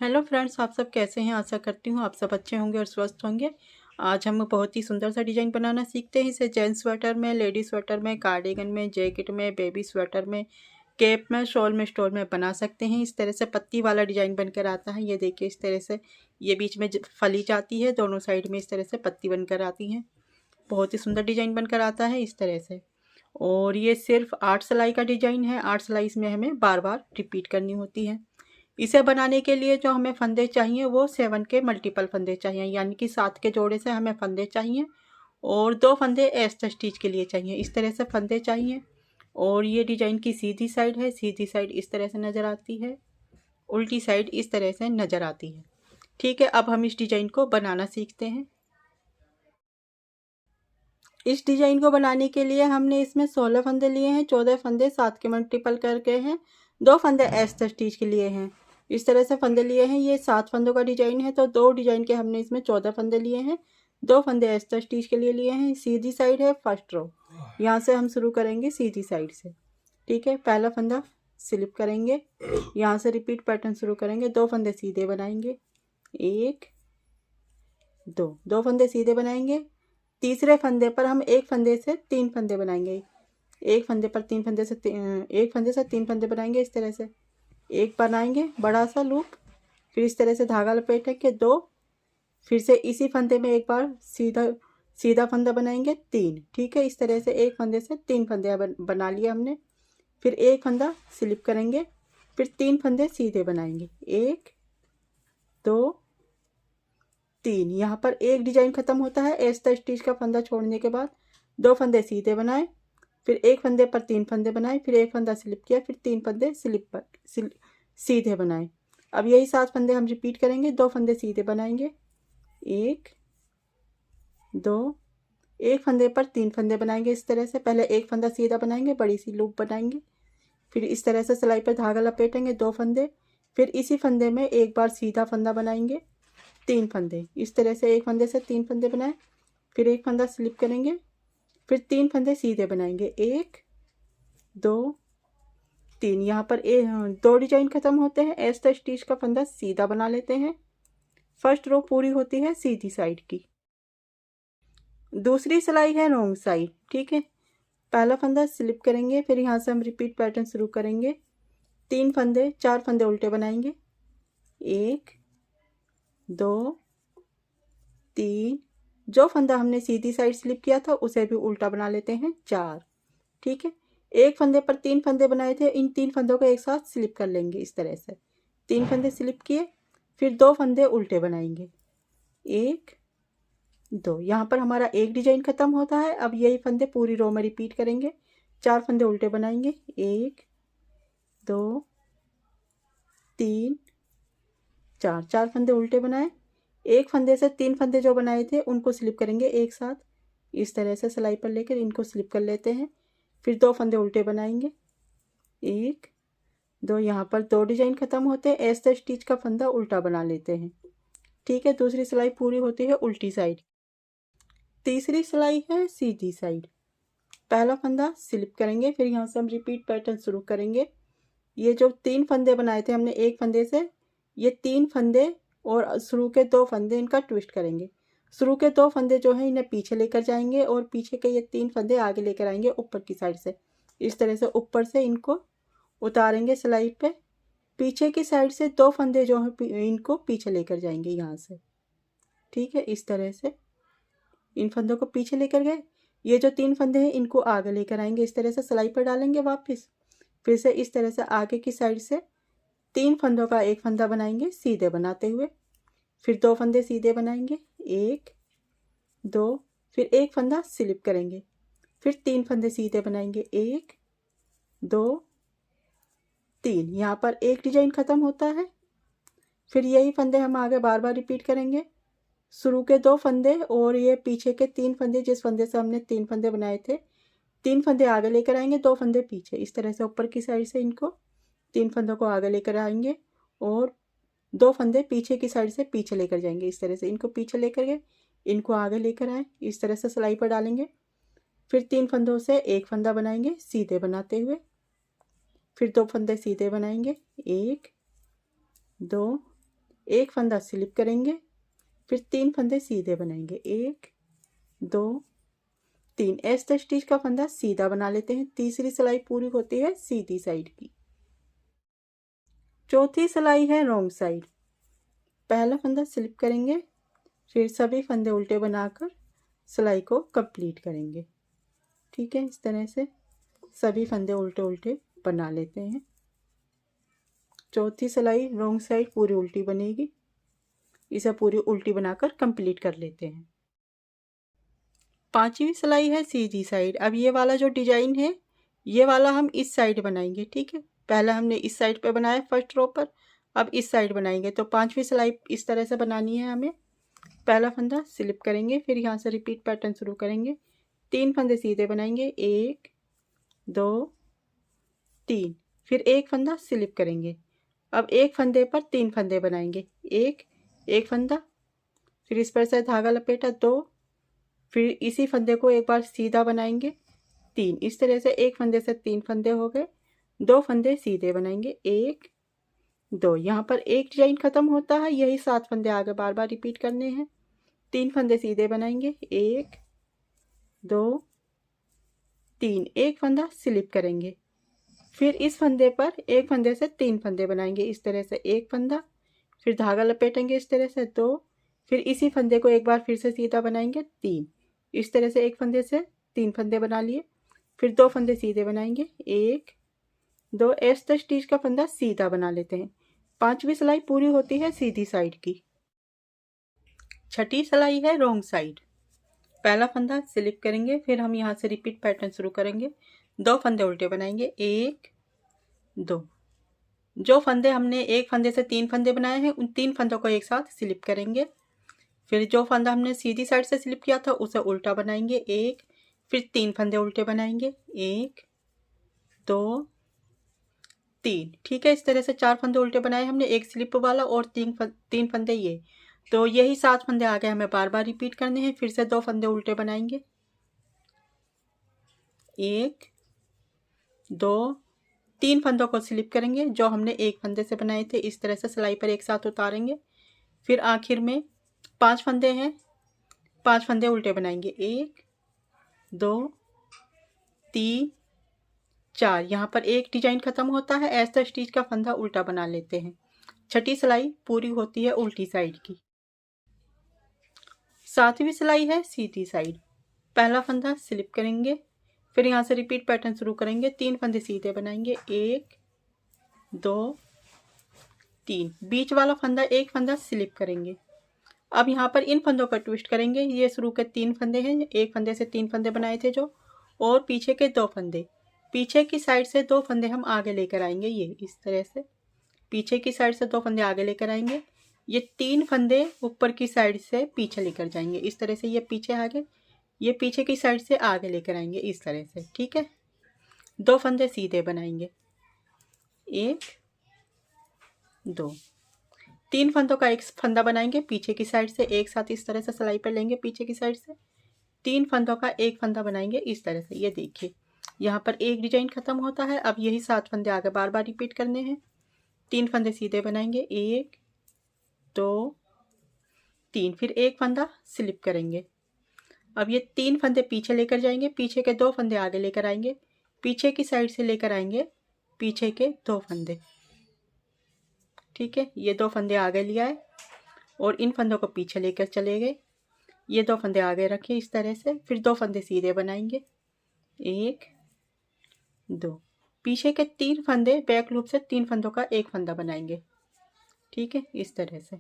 Hello friends, आप सब कैसे हैं। आशा करती हूँ आप सब अच्छे होंगे और स्वस्थ होंगे। आज हम बहुत ही सुंदर सा डिज़ाइन बनाना सीखते हैं। इसे जेंट्स स्वेटर में, लेडीज स्वेटर में, कार्डिगन में, जैकेट में, बेबी स्वेटर में, कैप में, शॉल में, स्टोल में बना सकते हैं। इस तरह से पत्ती वाला डिज़ाइन बनकर आता है। ये देखिए, इस तरह से ये बीच में फली जाती है, दोनों साइड में इस तरह से पत्ती बनकर आती हैं। बहुत ही सुंदर डिज़ाइन बनकर आता है इस तरह से। और ये सिर्फ 8 सिलाई का डिज़ाइन है। 8 सिलाई इसमें हमें बार बार रिपीट करनी होती है। इसे बनाने के लिए जो हमें फंदे चाहिए वो 7 के मल्टीपल फंदे चाहिए, यानी कि 7 के जोड़े से हमें फंदे चाहिए। और 2 फंदे एस्टर स्टिच के लिए चाहिए। इस तरह से फंदे चाहिए। और ये डिजाइन की सीधी साइड है। सीधी साइड इस तरह से नज़र आती है, उल्टी साइड इस तरह से नज़र आती है। ठीक है, अब हम इस डिजाइन को बनाना सीखते हैं। इस डिजाइन को बनाने के लिए हमने इसमें 16 फंदे लिए हैं। 14 फंदे 7 के मल्टीपल करके हैं। 2 फंदे एस्टर स्टिच के लिए हैं। इस तरह से फंदे लिए हैं। ये 7 फंदों का डिजाइन है, तो 2 डिजाइन के हमने इसमें 14 फंदे लिए हैं। 2 फंदे एस्टर स्टिच के लिए लिए हैं। सीधी साइड है फर्स्ट रो। यहाँ से हम शुरू करेंगे सीधी साइड से। ठीक है, पहला फंदा स्लिप करेंगे, यहाँ से रिपीट पैटर्न शुरू करेंगे। 2 फंदे सीधे बनाएंगे, 1 2 फंदे सीधे बनाएंगे। तीसरे फंदे पर हम एक फंदे से 3 फंदे बनाएंगे। एक फंदे पर 3 फंदे से एक फंदे से 3 फंदे बनाएंगे। इस तरह से एक बनाएंगे बड़ा सा लूप, फिर इस तरह से धागा लपेटेंगे 2, फिर से इसी फंदे में एक बार सीधा सीधा फंदा बनाएंगे 3। ठीक है, इस तरह से एक फंदे से 3 फंदे बना लिए हमने। फिर एक फंदा स्लिप करेंगे, फिर 3 फंदे सीधे बनाएंगे, 1 2 3। यहाँ पर एक डिजाइन खत्म होता है। एस्टर स्टिच का फंदा छोड़ने के बाद 2 फंदे सीधे बनाए, फिर एक फंदे पर 3 फंदे बनाए, फिर एक फंदा स्लिप किया, फिर 3 फंदे स्लिप पर सीधे बनाए। अब यही 7 फंदे हम रिपीट करेंगे। 2 फंदे सीधे बनाएंगे, 1 2, एक फंदे पर 3 फंदे बनाएंगे। इस तरह से पहले एक फंदा सीधा बनाएंगे, बड़ी सी लूप बनाएंगे, फिर इस तरह से सिलाई पर धागा लपेटेंगे 2 फंदे, फिर इसी फंदे में एक बार सीधा फंदा बनाएंगे 3 फंदे। इस तरह से एक फंदे से 3 फंदे बनाए, फिर एक फंदा स्लिप करेंगे, फिर 3 फंदे सीधे बनाएंगे, 1 2 3। यहाँ पर 2 डिजाइन खत्म होते हैं। एस्टर स्टिच का फंदा सीधा बना लेते हैं। फर्स्ट रो पूरी होती है सीधी साइड की। दूसरी सिलाई है रॉन्ग साइड। ठीक है, पहला फंदा स्लिप करेंगे, फिर यहाँ से हम रिपीट पैटर्न शुरू करेंगे। 3 फंदे 4 फंदे उल्टे बनाएंगे, 1 2 3। जो फंदा हमने सीधी साइड स्लिप किया था उसे भी उल्टा बना लेते हैं, 4। ठीक है, एक फंदे पर 3 फंदे बनाए थे, इन 3 फंदों को एक साथ स्लिप कर लेंगे। इस तरह से 3 फंदे स्लिप किए, फिर 2 फंदे उल्टे बनाएंगे, 1 2। यहाँ पर हमारा एक डिजाइन खत्म होता है। अब यही फंदे पूरी रो में रिपीट करेंगे। 4 फंदे उल्टे बनाएंगे, 1 2 3 4। 4 फंदे उल्टे बनाए, एक फंदे से 3 फंदे जो बनाए थे उनको स्लिप करेंगे एक साथ। इस तरह से सिलाई पर लेकर इनको स्लिप कर लेते हैं, फिर 2 फंदे उल्टे बनाएंगे, 1 2। यहाँ पर 2 डिजाइन खत्म होते हैं। एस्टर स्टिच का फंदा उल्टा बना लेते हैं। ठीक है, दूसरी सिलाई पूरी होती है उल्टी साइड। तीसरी सिलाई है सीधी साइड। पहला फंदा स्लिप करेंगे, फिर यहाँ से हम रिपीट पैटर्न शुरू करेंगे। ये जो 3 फंदे बनाए थे हमने एक फंदे से, ये 3 फंदे और शुरू के 2 फंदे इनका ट्विस्ट करेंगे। शुरू के 2 फंदे जो हैं इन्हें पीछे लेकर जाएंगे और पीछे के ये 3 फंदे आगे लेकर आएंगे ऊपर की साइड से। इस तरह से ऊपर से इनको उतारेंगे सिलाई पे। पीछे की साइड से 2 फंदे जो हैं इनको पीछे लेकर जाएंगे यहाँ से। ठीक है, इस तरह से इन फंदों को पीछे लेकर गए। ये जो 3 फंदे हैं इनको आगे लेकर आएंगे। इस तरह से सिलाई पर डालेंगे वापस, फिर से इस तरह से आगे की साइड से 3 फंदों का एक फंदा बनाएंगे सीधे बनाते हुए, फिर 2 फंदे सीधे बनाएंगे, 1 2। फिर एक फंदा स्लिप करेंगे, फिर 3 फंदे सीधे बनाएंगे, 1 2 3। यहाँ पर एक डिजाइन खत्म होता है। फिर यही फंदे हम आगे बार बार रिपीट करेंगे। शुरू के 2 फंदे और ये पीछे के 3 फंदे, जिस फंदे से हमने 3 फंदे बनाए थे, 3 फंदे आगे लेकर आएंगे, 2 फंदे पीछे। इस तरह से ऊपर की साइड से इनको 3 फंदों को आगे लेकर आएंगे और 2 फंदे पीछे की साइड से पीछे लेकर जाएंगे। इस तरह से इनको पीछे लेकर गए, इनको आगे लेकर आए, इस तरह से सिलाई पर डालेंगे। फिर 3 फंदों से एक फंदा बनाएंगे सीधे बनाते हुए, फिर 2 फंदे सीधे बनाएंगे, 1 2 एक फंदा स्लिप करेंगे, फिर 3 फंदे सीधे बनाएंगे, 1 2 3। एस स्टिच का फंदा सीधा बना लेते हैं। तीसरी सिलाई पूरी होती है सीधी साइड की। चौथी सिलाई है रॉन्ग साइड। पहला फंदा स्लिप करेंगे, फिर सभी फंदे उल्टे बनाकर सिलाई को कंप्लीट करेंगे। ठीक है, इस तरह से सभी फंदे उल्टे उल्टे बना लेते हैं। चौथी सिलाई रॉन्ग साइड पूरी उल्टी बनेगी, इसे पूरी उल्टी बनाकर कंप्लीट कर लेते हैं। पांचवी सिलाई है सीधी साइड। अब ये वाला जो डिजाइन है, ये वाला हम इस साइड बनाएंगे। ठीक है, पहले हमने इस साइड पे बनाया फर्स्ट रो पर, अब इस साइड बनाएंगे। तो पांचवी सिलाई इस तरह से बनानी है हमें। पहला फंदा स्लिप करेंगे, फिर यहाँ से रिपीट पैटर्न शुरू करेंगे। 3 फंदे सीधे बनाएंगे, 1 2 3। फिर एक फंदा स्लिप करेंगे। अब एक फंदे पर 3 फंदे बनाएंगे, एक फंदा, फिर इस पर से धागा लपेटा 2, फिर इसी फंदे को एक बार सीधा बनाएंगे 3। इस तरह से एक फंदे से 3 फंदे हो गए। 2 फंदे सीधे बनाएंगे, 1 2। यहाँ पर एक डिजाइन खत्म होता है, यही 7 फंदे आगे बार बार रिपीट करने हैं। 3 फंदे सीधे बनाएंगे, 1 2 3। एक फंदा स्लिप करेंगे, फिर इस फंदे पर एक फंदे से 3 फंदे बनाएंगे। इस तरह से एक फंदा, फिर धागा लपेटेंगे इस तरह से 2, फिर इसी फंदे को एक बार फिर से सीधा बनाएंगे 3। इस तरह से एक फंदे से 3 फंदे बना लिए, फिर 2 फंदे सीधे बनाएंगे, 1 2। एस स्टिच का फंदा सीधा बना लेते हैं। पांचवी सिलाई पूरी होती है सीधी साइड की। छठी सिलाई है रॉन्ग साइड। पहला फंदा स्लिप करेंगे, फिर हम यहाँ से रिपीट पैटर्न शुरू करेंगे। 2 फंदे उल्टे बनाएंगे, 1 2। जो फंदे हमने एक फंदे से 3 फंदे बनाए हैं, उन 3 फंदों को एक साथ स्लिप करेंगे। फिर जो फंदा हमने सीधी साइड से स्लिप किया था उसे उल्टा बनाएंगे, 1, फिर 3 फंदे उल्टे बनाएंगे, 1 2 3। ठीक है, इस तरह से 4 फंदे उल्टे बनाए हमने, एक स्लिप वाला और 3 फंदे ये। तो यही 7 फंदे आगे हमें बार बार रिपीट करने हैं। फिर से 2 फंदे उल्टे बनाएंगे, 1 2 3 फंदों को स्लिप करेंगे जो हमने एक फंदे से बनाए थे। इस तरह से सिलाई पर एक साथ उतारेंगे। फिर आखिर में 5 फंदे हैं, 5 फंदे उल्टे बनाएंगे, 1 2 3 4। यहाँ पर एक डिजाइन खत्म होता है, ऐसा स्टिच का फंदा उल्टा बना लेते हैं। छठी सिलाई पूरी होती है उल्टी साइड की। सातवीं सिलाई है सीधी साइड। पहला फंदा स्लिप करेंगे, फिर यहाँ से रिपीट पैटर्न शुरू करेंगे। 3 फंदे सीधे बनाएंगे, 1 2 3। बीच वाला फंदा एक फंदा स्लिप करेंगे। अब यहाँ पर इन फंदों पर ट्विस्ट करेंगे। ये शुरू के 3 फंदे हैं, एक फंदे से 3 फंदे बनाए थे जो, और पीछे के 2 फंदे। पीछे की साइड से 2 फंदे हम आगे लेकर आएंगे। ये इस तरह से पीछे की साइड से 2 फंदे आगे लेकर आएंगे। ये 3 फंदे ऊपर की साइड से पीछे लेकर जाएंगे। इस तरह से ये पीछे आगे, ये पीछे की साइड से आगे लेकर आएंगे इस तरह से। ठीक है, 2 फंदे सीधे बनाएंगे, 1 2। 3 फंदों का एक फंदा बनाएंगे पीछे की साइड से, एक साथ इस तरह से सिलाई पर लेंगे पीछे की साइड से। 3 फंदों का एक फंदा बनाएंगे इस तरह से। ये देखिए, यहाँ पर एक डिजाइन खत्म होता है। अब यही 7 फंदे आगे बार बार रिपीट करने हैं। 3 फंदे सीधे बनाएंगे, 1 2 3। फिर एक फंदा स्लिप करेंगे। अब ये 3 फंदे पीछे लेकर जाएंगे, पीछे के 2 फंदे आगे लेकर आएंगे, पीछे की साइड से लेकर आएंगे पीछे के 2 फंदे। ठीक है, ये 2 फंदे आगे लिया है और इन फंदों को पीछे लेकर चले गए। ये 2 फंदे आगे रखे इस तरह से। फिर 2 फंदे सीधे बनाएंगे, 1 2। पीछे के 3 फंदे बैक लूप से 3 फंदों का एक फंदा बनाएंगे। ठीक है, इस तरह से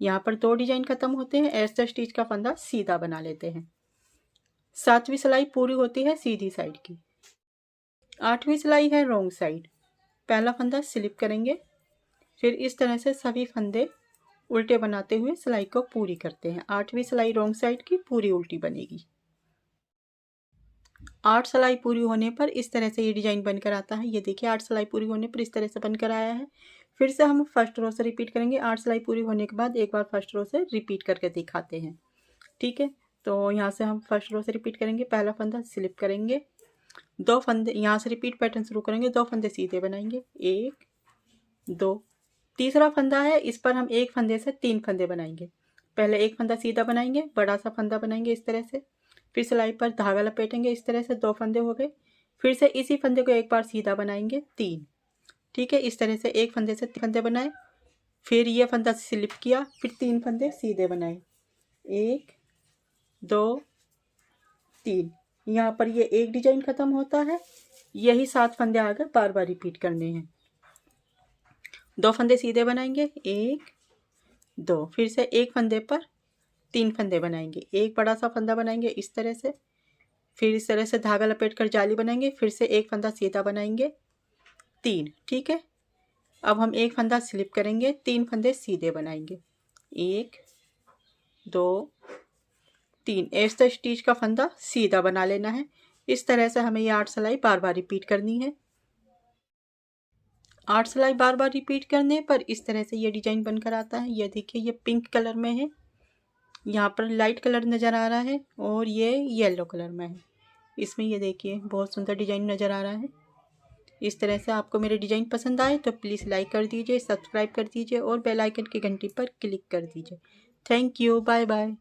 यहाँ पर 2 डिजाइन खत्म होते हैं। ऐसा स्टिच का फंदा सीधा बना लेते हैं। 7वीं सिलाई पूरी होती है सीधी साइड की। 8वीं सिलाई है रॉन्ग साइड। पहला फंदा स्लिप करेंगे, फिर इस तरह से सभी फंदे उल्टे बनाते हुए सिलाई को पूरी करते हैं। 8वीं सिलाई रॉन्ग साइड की पूरी उल्टी बनेगी। 8 सिलाई पूरी होने पर इस तरह से ये डिजाइन बनकर आता है। ये देखिए, 8 सिलाई पूरी होने पर इस तरह से बनकर आया है। फिर से हम फर्स्ट रो से रिपीट करेंगे। 8 सिलाई पूरी होने के बाद एक बार फर्स्ट रो से रिपीट करके दिखाते हैं। ठीक है, तो यहाँ से हम फर्स्ट रो से रिपीट करेंगे। पहला फंदा स्लिप करेंगे, 2 फंदे यहाँ से रिपीट पैटर्न शुरू करेंगे। 2 फंदे सीधे बनाएंगे, 1 2। तीसरा फंदा है, इस पर हम एक फंदे से 3 फंदे बनाएंगे। पहले एक फंदा सीधा बनाएंगे, बड़ा सा फंदा बनाएंगे इस तरह से, फिर सिलाई पर धागा लपेटेंगे इस तरह से, 2 फंदे हो गए। फिर से इसी फंदे को एक बार सीधा बनाएंगे 3। ठीक है, इस तरह से एक फंदे से 3 फंदे बनाए, फिर ये फंदा स्लिप किया, फिर 3 फंदे सीधे बनाए, 1 2 3। यहाँ पर ये एक डिजाइन खत्म होता है। यही 7 फंदे आगे बार बार रिपीट करने हैं। 2 फंदे सीधे बनाएंगे, 1 2, फिर से एक फंदे पर 3 फंदे बनाएंगे, एक बड़ा सा फंदा बनाएंगे इस तरह से, फिर इस तरह से धागा लपेट कर जाली बनाएंगे, फिर से एक फंदा सीधा बनाएंगे 3। ठीक है, अब हम एक फंदा स्लिप करेंगे, 3 फंदे सीधे बनाएंगे, 1 2 3। ऐसा स्टिच का फंदा सीधा बना लेना है। इस तरह से हमें ये 8 सिलाई बार बार रिपीट करनी है। 8 सिलाई बार बार रिपीट करने पर इस तरह से ये डिजाइन बनकर आता है। ये देखिए, ये पिंक कलर में है, यहाँ पर लाइट कलर नज़र आ रहा है और ये येलो कलर में है। इसमें ये देखिए बहुत सुंदर डिजाइन नज़र आ रहा है। इस तरह से आपको मेरे डिजाइन पसंद आए तो प्लीज़ लाइक कर दीजिए, सब्सक्राइब कर दीजिए और बेल आइकन की घंटी पर क्लिक कर दीजिए। Thank you, bye bye.